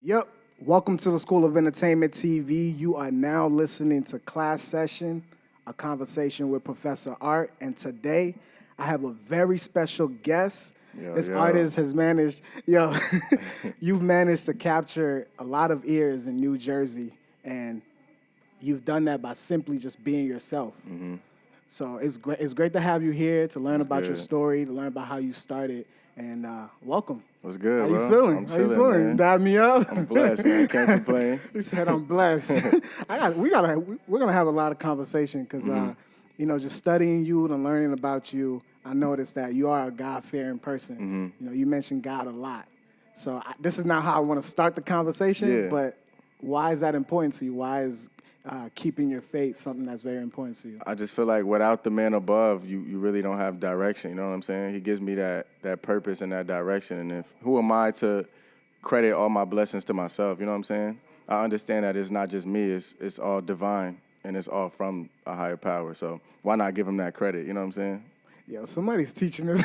Yep. Welcome to the School of Entertainment TV. You are now listening to Class Session, a conversation with Professor Art. And today, I have a very special guest. This artist has managed, you've managed to capture a lot of ears in New Jersey. And you've done that by simply just being yourself. Mm-hmm. So it's great to have you here to learn about your story, to learn about how you started. And welcome. What's good, How bro? you feeling? I'm How you chilling, feeling? man. Dial me up. I'm blessed, man. Can't complain. He said I'm blessed. We're gonna have a lot of conversation because just studying you and learning about you, I noticed that you are a God-fearing person. You mentioned God a lot. So this is not how I want to start the conversation, but why is that important to you? Why is keeping your faith something that's very important to you? I just feel like without the man above, you really don't have direction. You know what I'm saying? He gives me that purpose and that direction. And who am I to credit all my blessings to myself? You know what I'm saying? I understand that it's not just me. It's all divine, and it's all from a higher power. So why not give him that credit? You know what I'm saying? Yo, somebody's teaching this.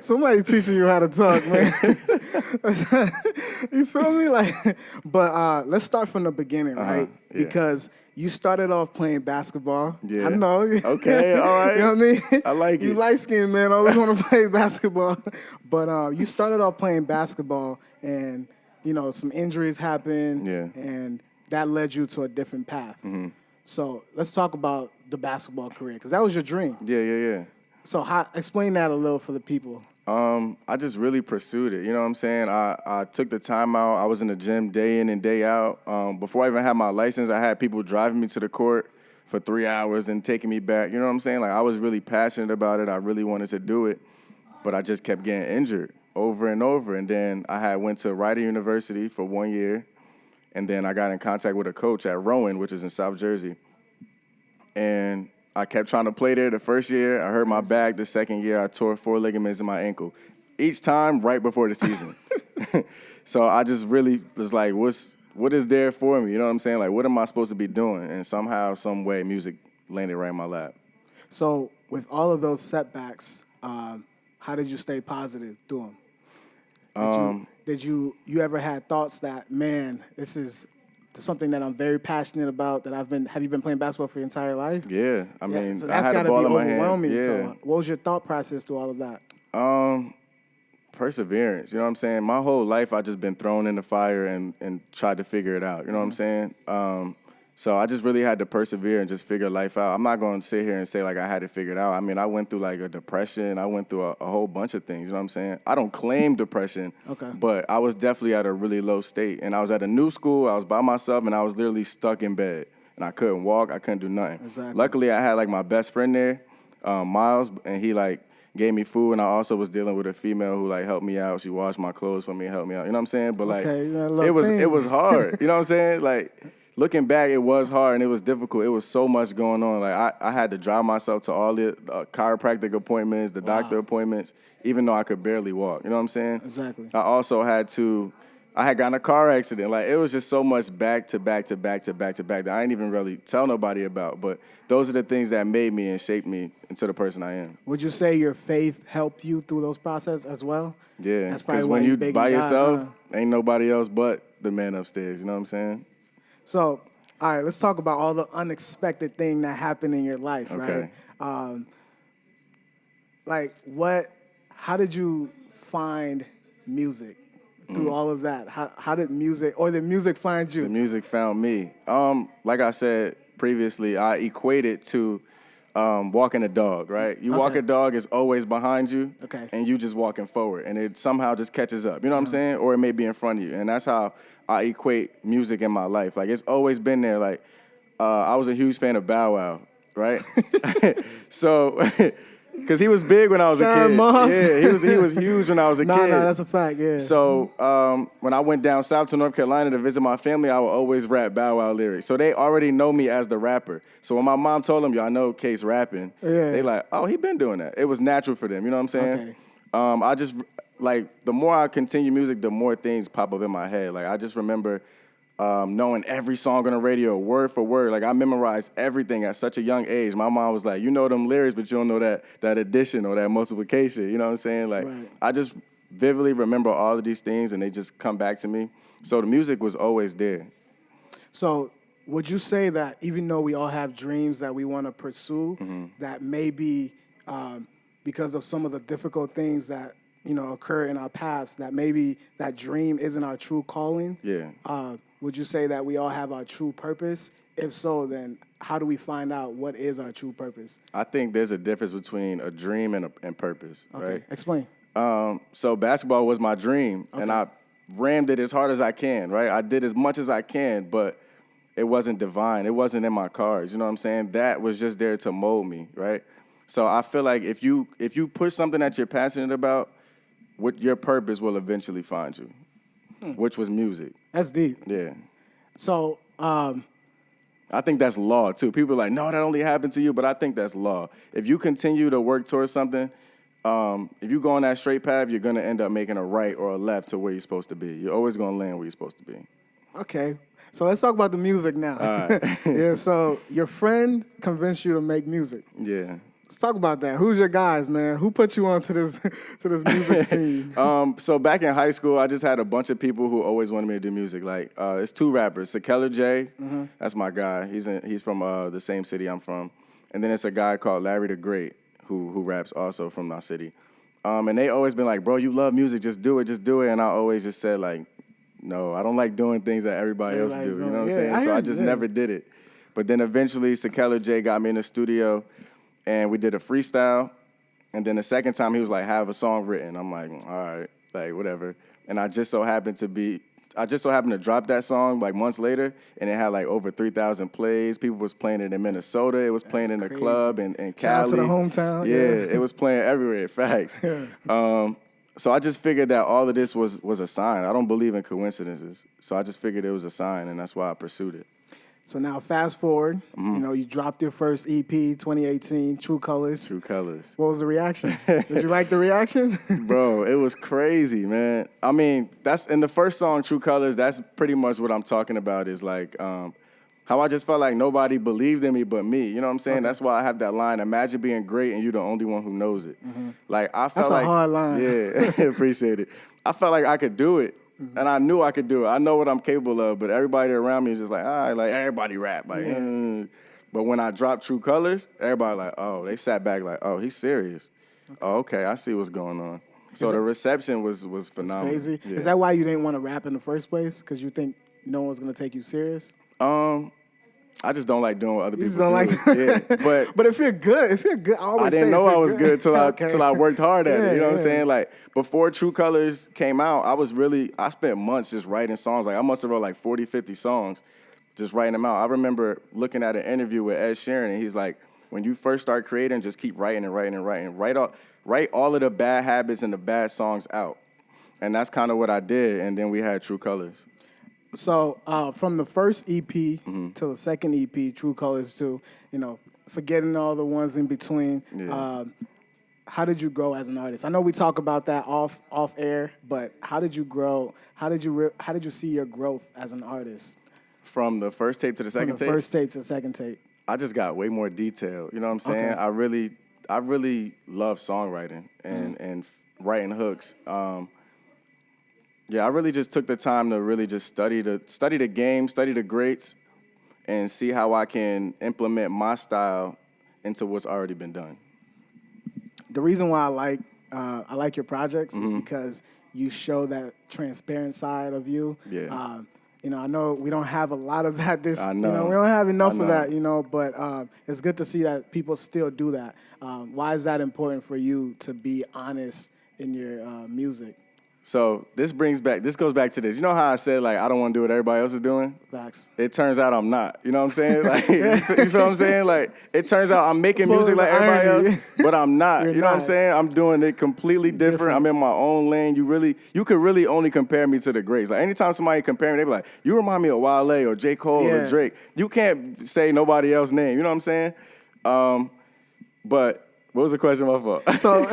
Somebody's teaching you how to talk, man. You feel me? But let's start from the beginning, right? Yeah. Because you started off playing basketball. Yeah. I know. Okay, all right. You know what I mean? I like it. You light-skinned, man. I always want to play basketball. But you started off playing basketball, and, some injuries happened. Yeah. And that led you to a different path. Mm-hmm. So let's talk about the basketball career, because that was your dream. Yeah. So explain that a little for the people. I just really pursued it. You know what I'm saying? I took the time out. I was in the gym day in and day out. Before I even had my license, I had people driving me to the court for 3 hours and taking me back. You know what I'm saying? Like, I was really passionate about it. I really wanted to do it, but I just kept getting injured over and over. And then I went to Rider University for 1 year, and then I got in contact with a coach at Rowan, which is in South Jersey. And I kept trying to play there the first year. I hurt my back. The second year, I tore 4 ligaments in my ankle. Each time right before the season. So I just really was like, what is there for me? You know what I'm saying? Like, what am I supposed to be doing? And somehow, some way, music landed right in my lap. So with all of those setbacks, how did you stay positive through them? Did you ever had thoughts that, man, this is something that I'm very passionate about, have you been playing basketball for your entire life? Yeah. I mean, so I had a ball in my hand. Yeah. So what was your thought process through all of that? Perseverance. You know what I'm saying? My whole life, I've just been thrown in the fire and tried to figure it out. You know what I'm saying? So I just really had to persevere and just figure life out. I'm not going to sit here and say, like, I had it figured out. I mean, I went through, like, a depression. I went through a whole bunch of things. You know what I'm saying? I don't claim depression, but I was definitely at a really low state. And I was at a new school. I was by myself, and I was literally stuck in bed. And I couldn't walk. I couldn't do nothing. Exactly. Luckily, I had, like, my best friend there, Miles, and he, like, gave me food. And I also was dealing with a female who, like, helped me out. She washed my clothes for me and helped me out. You know what I'm saying? But, like, it was hard. You know what I'm saying? Like, looking back, it was hard and it was difficult. It was so much going on. Like, I had to drive myself to all the chiropractic appointments, the doctor appointments, even though I could barely walk. You know what I'm saying? Exactly. I had gotten a car accident. Like, it was just so much back to back to back to back to back that I didn't even really tell nobody about. But those are the things that made me and shaped me into the person I am. Would you say your faith helped you through those processes as well? Yeah, because when you by yourself, ain't nobody else but the man upstairs. You know what I'm saying? So, all right, let's talk about all the unexpected thing that happened in your life, right? How did you find music through all of that? How did music find you? The music found me. Like I said previously, I equate it to walking a dog, right? You walk a dog, it's always behind you, and you just walking forward, and it somehow just catches up. You know what I'm saying? Or it may be in front of you, and that's how I equate music in my life. Like, it's always been there. Like, I was a huge fan of Bow Wow, right? So, because he was big when I was a kid. Moss. Yeah, he was huge when I was a kid. No, that's a fact, yeah. So, when I went down south to North Carolina to visit my family, I would always rap Bow Wow lyrics. So they already know me as the rapper. So when my mom told them, "Yo, I know Kase rapping," they like, "Oh, he been doing that." It was natural for them. You know what I'm saying? I just, like, the more I continue music, the more things pop up in my head. Like, I just remember knowing every song on the radio, word for word. Like, I memorized everything at such a young age. My mom was like, you know them lyrics, but you don't know that addition or that multiplication. You know what I'm saying? Like, I just vividly remember all of these things, and they just come back to me. So the music was always there. So would you say that even though we all have dreams that we want to pursue, that maybe because of some of the difficult things that occur in our paths, that maybe that dream isn't our true calling? Yeah. Would you say that we all have our true purpose? If so, then how do we find out what is our true purpose? I think there's a difference between a dream and purpose, Okay, right? explain. So basketball was my dream, and I rammed it as hard as I can, right? I did as much as I can, but it wasn't divine. It wasn't in my cards. You know what I'm saying? That was just there to mold me, right? So I feel like if you push something that you're passionate about, what your purpose will eventually find you, which was music. That's deep. Yeah. So, I think that's law, too. People are like, no, that only happened to you, but I think that's law. If you continue to work towards something, if you go on that straight path, you're going to end up making a right or a left to where you're supposed to be. You're always going to land where you're supposed to be. okay. So let's talk about the music now. All right. Yeah, so your friend convinced you to make music. Yeah. Let's talk about that. Who's your guys, man? Who put you onto this music scene? So back in high school, I just had a bunch of people who always wanted me to do music. Like, it's two rappers. Sakella J, that's my guy. He's from the same city I'm from. And then it's a guy called Larry the Great who raps also from my city. And they always been like, bro, you love music, just do it. And I always just said, like, no, I don't like doing things that everybody else do. You know what I'm saying? So I just never did it. But then eventually, Sakella J got me in the studio, and we did a freestyle. And then the second time, he was like, have a song written. I'm like, all right, like, whatever. And I just so happened to drop that song like months later, and it had like over 3,000 plays. People was playing it in Minnesota. It was playing in the club in Cali. Shout out to the hometown. Yeah, it was playing everywhere. Facts. So I just figured that all of this was a sign. I don't believe in coincidences. So I just figured it was a sign, and that's why I pursued it. So now fast forward, you dropped your first EP, 2018, True Colors. True Colors. What was the reaction? Did you like the reaction? Bro, it was crazy, man. I mean, that's in the first song, True Colors, that's pretty much what I'm talking about is like how I just felt like nobody believed in me but me. You know what I'm saying? Okay. That's why I have that line, imagine being great and you're the only one who knows it. Like I felt that's a hard line. Yeah, appreciate it. I felt like I could do it. And I knew I could do it. I know what I'm capable of, but everybody around me was just like, all right, like everybody rap. Like, But when I dropped True Colors, everybody like, oh, they sat back like, oh, he's serious. Okay. Oh, okay, I see what's going on. So the reception was phenomenal. Crazy. Yeah. Is that why you didn't want to rap in the first place? Because you think no one's going to take you serious? I just don't like doing what other people just don't do. Like yeah, but if you're good, I didn't know I was good till I worked hard at it. You know what I'm saying? Like before True Colors came out, I spent months just writing songs. Like I must have wrote like 40, 50 songs, just writing them out. I remember looking at an interview with Ed Sheeran, and he's like, when you first start creating, just keep writing and writing and writing. Write all of the bad habits and the bad songs out. And that's kind of what I did. And then we had True Colors. So from the first EP to the second EP, True Colors 2, forgetting all the ones in between, how did you grow as an artist? I know we talk about that off air, but how did you grow? How did you see your growth as an artist? From the first tape to the second tape? From the first tape to the second tape. I just got way more detail. You know what I'm saying? Okay. I really love songwriting and writing hooks. I really just took the time to really just study the game, study the greats, and see how I can implement my style into what's already been done. The reason why I like your projects is because you show that transparent side of you. Yeah. I know we don't have a lot of that. I know. We don't have enough of that. But it's good to see that people still do that. Why is that important for you to be honest in your music? So this goes back to this. You know how I said, like, I don't want to do what everybody else is doing? Facts. It turns out I'm not. You know what I'm saying? Like, you know what I'm saying? Like, it turns out I'm making music like everybody else, but I'm not. You know what I'm saying? I'm doing it completely different. I'm in my own lane. You could really only compare me to the greats. Like, anytime somebody compare me, they be like, you remind me of Wale or J. Cole or Drake. You can't say nobody else's name. You know what I'm saying? But what was the question, my fault? So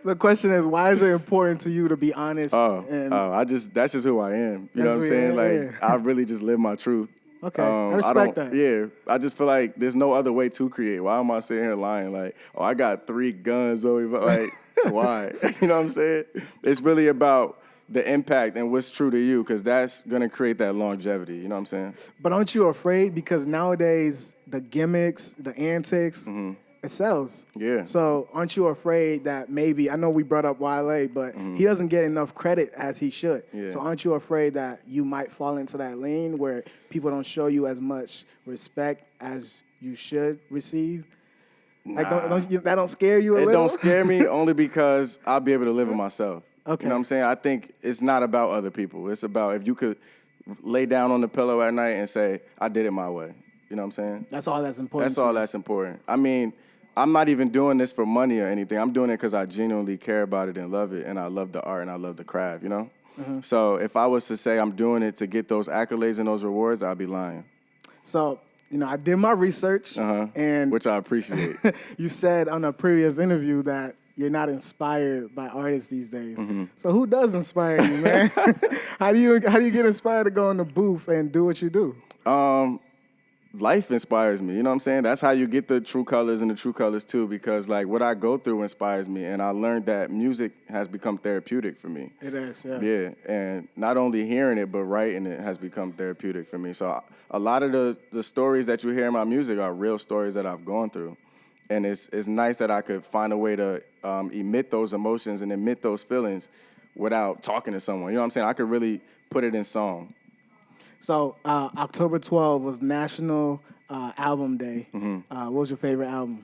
the question is, why is it important to you to be honest? That's just who I am. You know what I'm saying? I really just live my truth. Okay, I respect that. Yeah, I just feel like there's no other way to create. Why am I sitting here lying? Like, I got 3 guns over. Like, why? You know what I'm saying? It's really about the impact and what's true to you, because that's going to create that longevity. You know what I'm saying? But aren't you afraid? Because nowadays, the gimmicks, the antics, it sells. Yeah. So aren't you afraid that maybe, I know we brought up Wale, but he doesn't get enough credit as he should. Yeah. So aren't you afraid that you might fall into that lane where people don't show you as much respect as you should receive? Like, that don't scare you a little? It don't scare me only because I'll be able to live with myself. Okay. You know what I'm saying? I think it's not about other people. It's about if you could lay down on the pillow at night and say, I did it my way. You know what I'm saying? That's all that's important. That's all that's important. I mean, I'm not even doing this for money or anything. I'm doing it because I genuinely care about it and love it, and I love the art and I love the craft, you know? So if I was to say I'm doing it to get those accolades and those rewards, I'd be lying. So, I did my research, and Which I appreciate. you said on a previous interview that you're not inspired by artists these days. So who does inspire you, man? How do you get inspired to go in the booth and do what you do? Life inspires me, you know what I'm saying? That's how you get the true colors and the true colors too, because like what I go through inspires me, and I learned that music has become therapeutic for me. It is, yeah. Yeah, and not only hearing it, but writing it has become therapeutic for me. So a lot of the stories that you hear in my music are real stories that I've gone through. And it's nice that I could find a way to emit those emotions and emit those feelings without talking to someone. You know what I'm saying? I could really put it in song. So October 12th was National Album Day. What was your favorite album?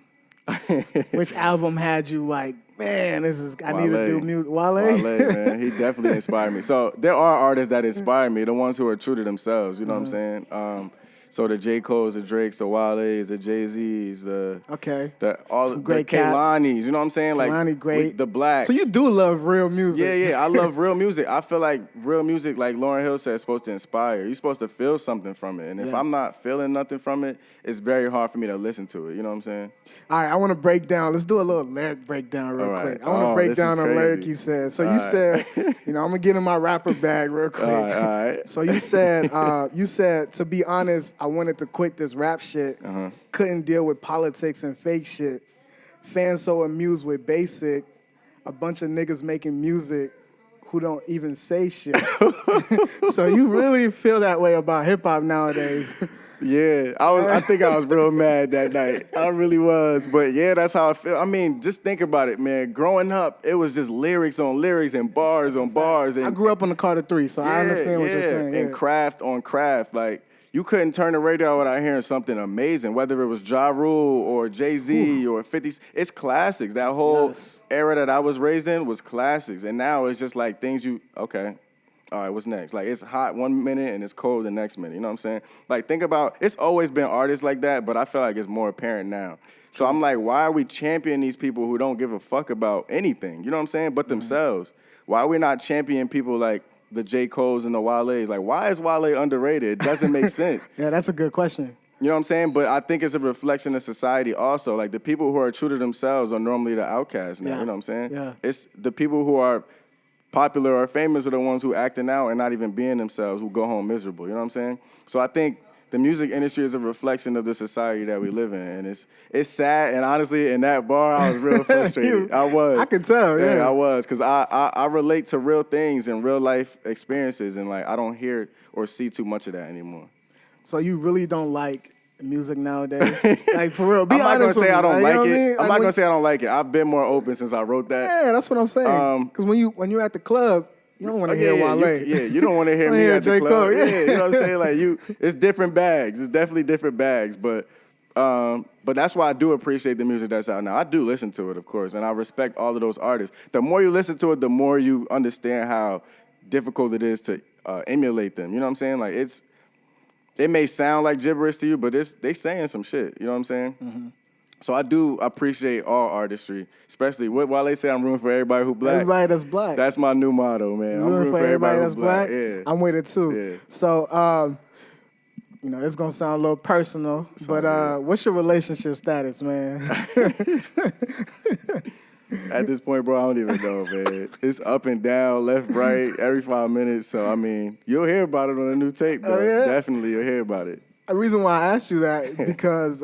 Which album had you like, man, I need to do music? Wale? Wale, man, he definitely inspired me. So there are artists that inspire me, the ones who are true to themselves, you know what I'm saying? So the J. Cole's, the Drake's, the Wale's, the Jay-Z's, the Kehlani's, you know what I'm saying? Like Kehlani, great. The Blacks. So you do love real music. Yeah, I love real music. I feel like real music, like Lauryn Hill said, is supposed to inspire. You're supposed to feel something from it. And if I'm not feeling nothing from it, it's very hard for me to listen to it. You know what I'm saying? All right, I want to break down. Let's do a little lyric breakdown real quick. I want to break down a lyric you said. So you said, I'm going to get in my rapper bag real quick. All right. So you said, to be honest, I wanted to quit this rap shit. Couldn't deal with politics and fake shit. Fans so amused with basic. A bunch of niggas making music who don't even say shit. So you really feel that way about hip hop nowadays. Yeah, I think I was real mad that night. I really was. But yeah, that's how I feel. I mean, just think about it, man. Growing up, it was just lyrics on lyrics and bars on bars. And I grew up on the Carter 3, so I understand what you're saying. And craft on craft. Like, you couldn't turn the radio without hearing something amazing, whether it was Ja Rule or Jay-Z or 50. It's classics. That whole era that I was raised in was classics. And now it's just like things okay. All right, what's next? Like, it's hot one minute and it's cold the next minute. You know what I'm saying? Like, think about, it's always been artists like that, but I feel like it's more apparent now. So I'm like, why are we championing these people who don't give a fuck about anything? You know what I'm saying? But themselves. Why are we not championing people like the J. Cole's and the Wale's? Like, why is Wale underrated? It doesn't make sense. Yeah, that's a good question. You know what I'm saying? But I think it's a reflection of society also. Like, the people who are true to themselves are normally the outcasts now. You know what I'm saying? Yeah. It's the people who are popular or famous are the ones who acting out and not even being themselves, who go home miserable. You know what I'm saying? So I think the music industry is a reflection of the society that we live in, and it's sad. And honestly, in that bar, I was real frustrated. I was. I can tell. Yeah, I was, because I relate to real things and real life experiences, and like I don't hear or see too much of that anymore. So you really don't like music nowadays? Like, for real, be I'm not honest gonna say I don't like it. mean? I'm not gonna say I don't like it. I've been more open since I wrote that. Yeah, that's what I'm saying. Because when you're at the club, you don't want to hear Wale. You don't want to hear me at the club. Yeah, you know what I'm saying? Like, it's different bags. It's definitely different bags. But that's why I do appreciate the music that's out now. I do listen to it, of course, and I respect all of those artists. The more you listen to it, the more you understand how difficult it is to emulate them. You know what I'm saying? Like, it may sound like gibberish to you, but they saying some shit. You know what I'm saying? Mm-hmm. So I do appreciate all artistry, especially while they say I'm rooting for everybody who black. Everybody that's black. That's my new motto, man. I'm rooting for everybody that's black. Yeah. I'm with it too. Yeah. So, it's gonna sound a little personal, but what's your relationship status, man? At this point, bro, I don't even know, man. It's up and down, left, right, every 5 minutes. So, I mean, you'll hear about it on a new tape, though. Oh, yeah? Definitely, you'll hear about it. The reason why I asked you that is because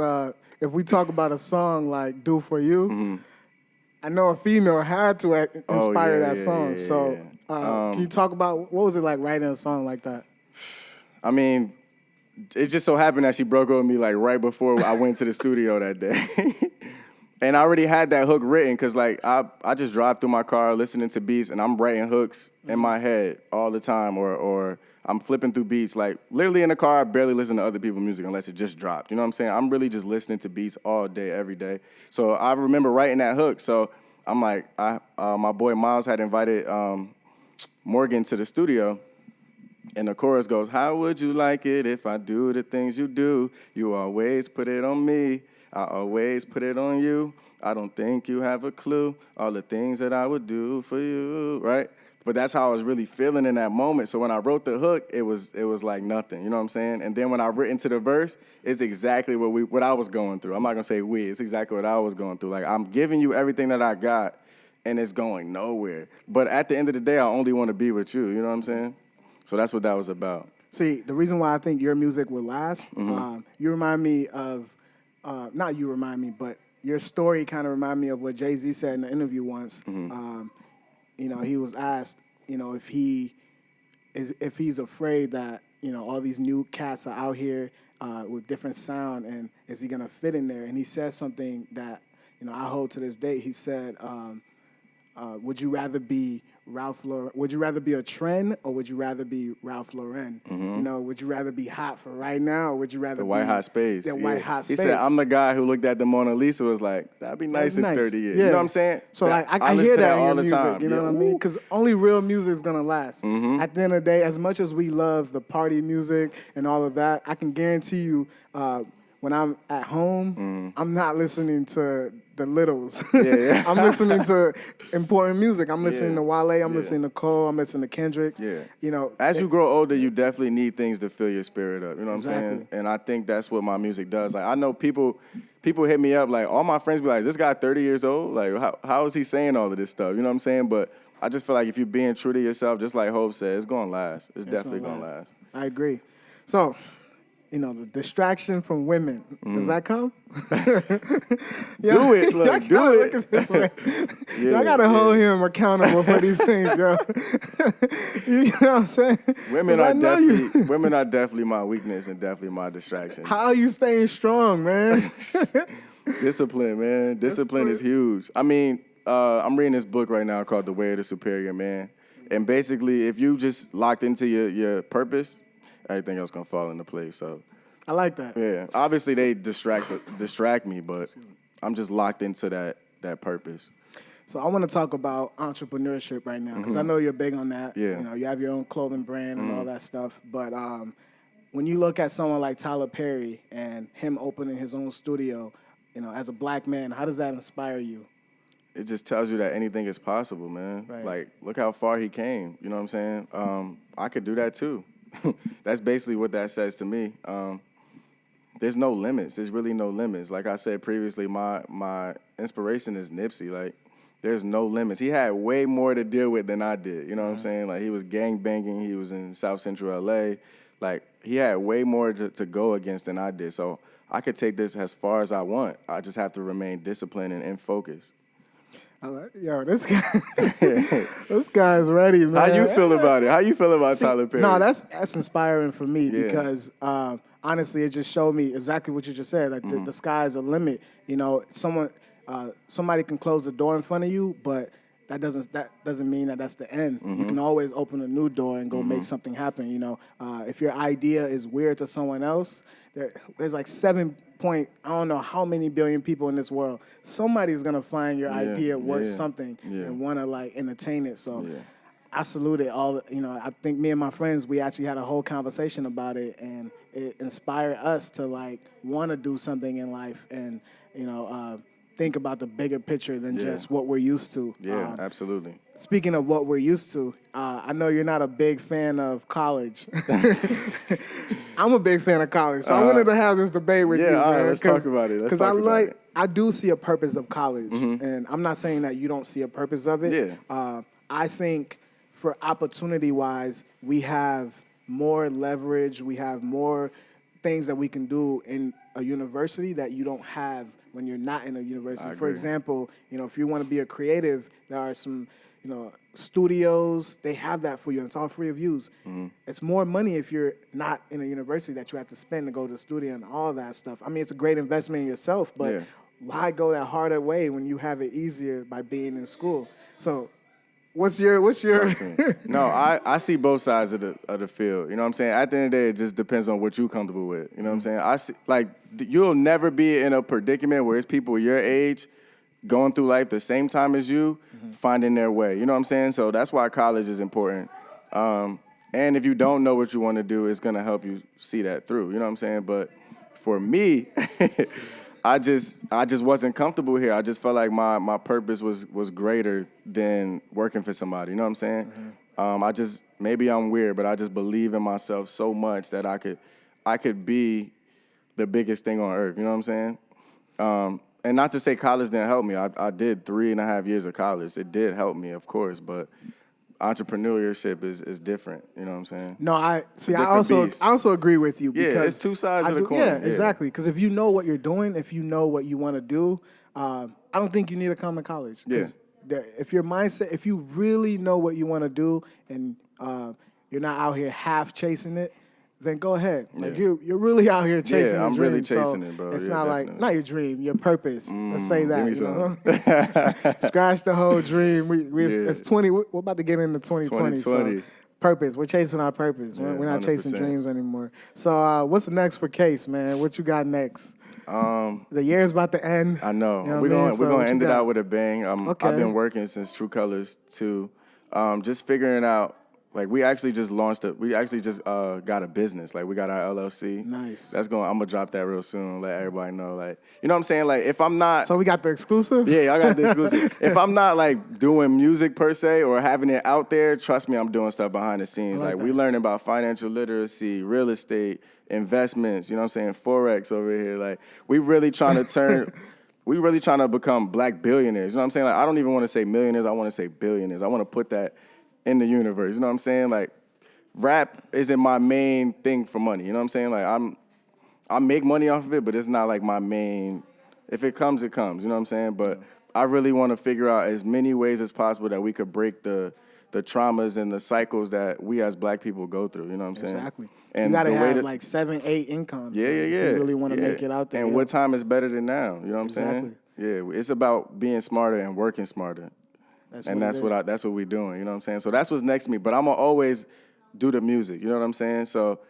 if we talk about a song like Do For You, I know a female had to inspire that song. So Can you talk about what was it like writing a song like that? I mean, it just so happened that she broke up with me like right before I went to the studio that day. And I already had that hook written because like I just drive through my car listening to beats and I'm writing hooks in my head all the time or I'm flipping through beats. Like literally in the car, I barely listen to other people's music unless it just dropped. You know what I'm saying? I'm really just listening to beats all day, every day. So I remember writing that hook. So I'm like, my boy Miles had invited Morgan to the studio. And the chorus goes, how would you like it if I do the things you do? You always put it on me. I always put it on you. I don't think you have a clue. All the things that I would do for you, right? But that's how I was really feeling in that moment. So when I wrote the hook, it was like nothing. You know what I'm saying? And then when I written to the verse, it's exactly what I was going through. I'm not gonna say we. It's exactly what I was going through. Like I'm giving you everything that I got, and it's going nowhere. But at the end of the day, I only want to be with you. You know what I'm saying? So that's what that was about. See, the reason why I think your music will last, you remind me of, not you remind me, but your story kind of remind me of what Jay-Z said in the interview once. He was asked, if he's afraid that, all these new cats are out here with different sound and is he going to fit in there? And he said something that, I hold to this day. He said, would you rather be would you rather be a trend or would you rather be Ralph Lauren? Would you rather be hot for right now or would you rather The be white hot space. that white hot space? He said, I'm the guy who looked at the Mona Lisa was like, that'd be nice in 30 years. Yeah. You know what I'm saying? So I listen hear to that in all your the music, time. you know what I mean? Because only real music is going to last. At the end of the day, as much as we love the party music and all of that, I can guarantee you when I'm at home, I'm not listening to the Littles. Yeah. I'm listening to important music. I'm listening to Wale. I'm listening to Cole. I'm listening to Kendrick. Yeah. As you grow older, you definitely need things to fill your spirit up. You know what I'm saying? And I think that's what my music does. Like I know people hit me up, like all my friends be like, is this guy 30 years old? Like how is he saying all of this stuff? You know what I'm saying? But I just feel like if you're being true to yourself, just like Hope said, it's gonna last. It's definitely gonna last. I agree. So, the distraction from women, does that come? Do it, look, do it. Look at this way. I gotta hold him accountable for these things, yo. You know what I'm saying? Women are definitely my weakness and definitely my distraction. How are you staying strong, man? Discipline, man. Discipline is huge. I mean, I'm reading this book right now called The Way of the Superior Man. And basically, if you just locked into your purpose, everything else gonna fall into place. So I like that. Yeah. Obviously they distract me, but I'm just locked into that purpose. So I want to talk about entrepreneurship right now because I know you're big on that. Yeah. You have your own clothing brand and all that stuff. But when you look at someone like Tyler Perry and him opening his own studio, as a black man, how does that inspire you? It just tells you that anything is possible, man. Right. Like, look how far he came. You know what I'm saying? I could do that too. That's basically what that says to me. There's no limits. There's really no limits. Like I said previously, my inspiration is Nipsey. Like, there's no limits. He had way more to deal with than I did. You know what I'm saying? Like, he was gang banging. He was in South Central L.A. Like, he had way more to go against than I did. So I could take this as far as I want. I just have to remain disciplined and in focus. This guy's ready, man. How you feel about it? How you feel about Tyler Perry? No, that's inspiring for me because honestly, it just showed me exactly what you just said. Like the sky's the limit. Somebody can close the door in front of you, but that doesn't mean that that's the end. You can always open a new door and go make something happen. If your idea is weird to someone else, there's like I don't know how many billion people in this world. Somebody's gonna find your idea worth something and wanna like entertain it. So I salute it all. I think me and my friends, we actually had a whole conversation about it, and it inspired us to like wanna do something in life and think about the bigger picture than just what we're used to. Yeah, absolutely. Speaking of what we're used to, I know you're not a big fan of college. I'm a big fan of college, so I wanted to have this debate with you, man. All right, let's talk about it. Because I do see a purpose of college, and I'm not saying that you don't see a purpose of it. Yeah. I think for opportunity-wise, we have more leverage, we have more things that we can do in a university that you don't have when you're not in a university. For example, if you want to be a creative, there are some studios, they have that for you. And it's all free of use. It's more money if you're not in a university that you have to spend to go to the studio and all that stuff. I mean, it's a great investment in yourself, but why go that harder way when you have it easier by being in school? So what's your No, I see both sides of the field. You know what I'm saying? At the end of the day, it just depends on what you're comfortable with. You know what I'm saying? I see, like, you'll never be in a predicament where it's people your age going through life the same time as you, finding their way. You know what I'm saying? So that's why college is important. And if you don't know what you want to do, it's going to help you see that through. You know what I'm saying? But for me, I just wasn't comfortable here. I just felt like my purpose was greater than working for somebody. You know what I'm saying? Maybe I'm weird, but I just believe in myself so much that I could be the biggest thing on earth. You know what I'm saying? And not to say college didn't help me. I did 3.5 years of college. It did help me, of course, but entrepreneurship is different. You know what I'm saying? No, I also agree with you because it's two sides of the coin. Yeah, exactly. Because if you know what you're doing, if you know what you want to do, I don't think you need to come to college. Yeah. If your mindset, if you really know what you want to do and you're not out here half chasing it, then go ahead. Like you're really out here chasing your dream. I'm really chasing it, bro. It's Yeah, not definitely. like, not your dream, your purpose. Let's say that. Give me You know? Scratch the whole dream. It's 20. We're about to get into 2020. 2020. So purpose. We're chasing our purpose. Yeah, we're not chasing 100%. dreams anymore. So what's next for Kase, man? What you got next? The year's about to end. I know. You know we're what I mean? gonna end it got? out with a bang. Okay. I've been working since True Colors too. Just figuring out. Like we actually just got a business. Like we got our LLC. Nice. I'm gonna drop that real soon. Let everybody know. Like, you know what I'm saying? Like if I'm not. So we got the exclusive? Yeah, I got the exclusive. If I'm not like doing music per se or having it out there, trust me, I'm doing stuff behind the scenes. Like we learning about financial literacy, real estate, investments, you know what I'm saying? Forex over here. Like we really trying to become black billionaires. You know what I'm saying? Like I don't even want to say millionaires, I want to say billionaires. I want to put that in the universe. You know what I'm saying? Like rap isn't my main thing for money. You know what I'm saying? Like I make money off of it, but it's not like my main. If it comes, it comes. You know what I'm saying? But I really want to figure out as many ways as possible that we could break the traumas and the cycles that we as black people go through. You know what I'm saying? Exactly. And you got to the way have like 7, 8 incomes. Yeah. If you really want to make it out there. And what time is better than now? You know what I'm Exactly. saying? Yeah, it's about being smarter and working smarter. That's what we're doing. You know what I'm saying? So that's what's next to me. But I'm gonna always do the music. You know what I'm saying? So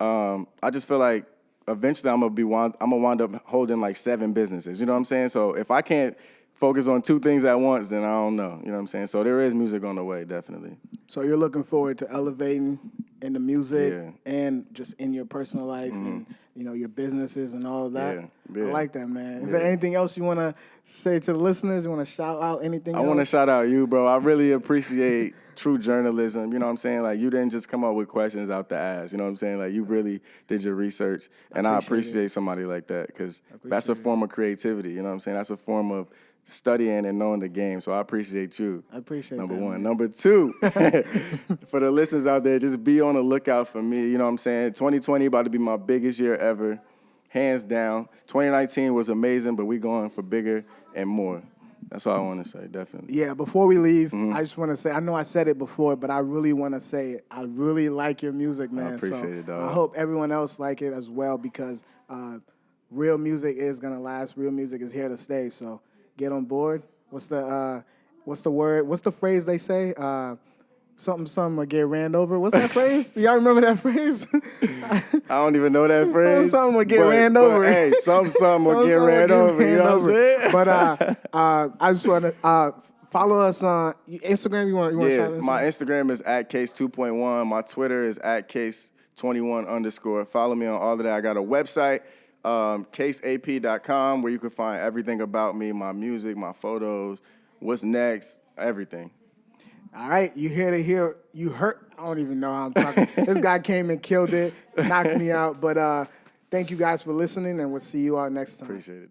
I just feel like eventually I'm gonna wind up holding like 7 businesses. You know what I'm saying? So if I can't focus on 2 things at once, then I don't know. You know what I'm saying? So there is music on the way, definitely. So you're looking forward to elevating in the music and just in your personal life and your businesses and all of that. Yeah. I like that, man. Is there anything else you want to say to the listeners? You want to shout out anything else? I want to shout out you, bro. I really appreciate true journalism. You know what I'm saying? Like you didn't just come up with questions out the ass. You know what I'm saying? Like you really did your research. And I appreciate somebody like that because that's a form of creativity. You know what I'm saying? That's a form of studying and knowing the game. So I appreciate you. I appreciate Number that, one. man. Number 2, for the listeners out there, just be on the lookout for me. You know what I'm saying? 2020 about to be my biggest year ever, hands down. 2019 was amazing, but we going for bigger and more. That's all I want to say, definitely. Yeah, before we leave, I just want to say, I know I said it before, but I really want to say it. I really like your music, man. I appreciate it, dog. I hope everyone else like it as well because real music is going to last. Real music is here to stay, so get on board. What's the word? What's the phrase they say? Something will get ran over. What's that phrase? Do y'all remember that phrase? I don't even know that phrase. Something will get ran over. Hey, something will get ran over. You know what I'm saying? But I just want to follow us on Instagram. You want to shout out? My Instagram is @Kase2.1. My Twitter is @Kase21_. Follow me on all of that. I got a website, kaseap.com, where you can find everything about me, my music, my photos, what's next, everything. All right, you heard. I don't even know how I'm talking. This guy came and killed it, knocked me out. But thank you guys for listening, and we'll see you all next time. Appreciate it.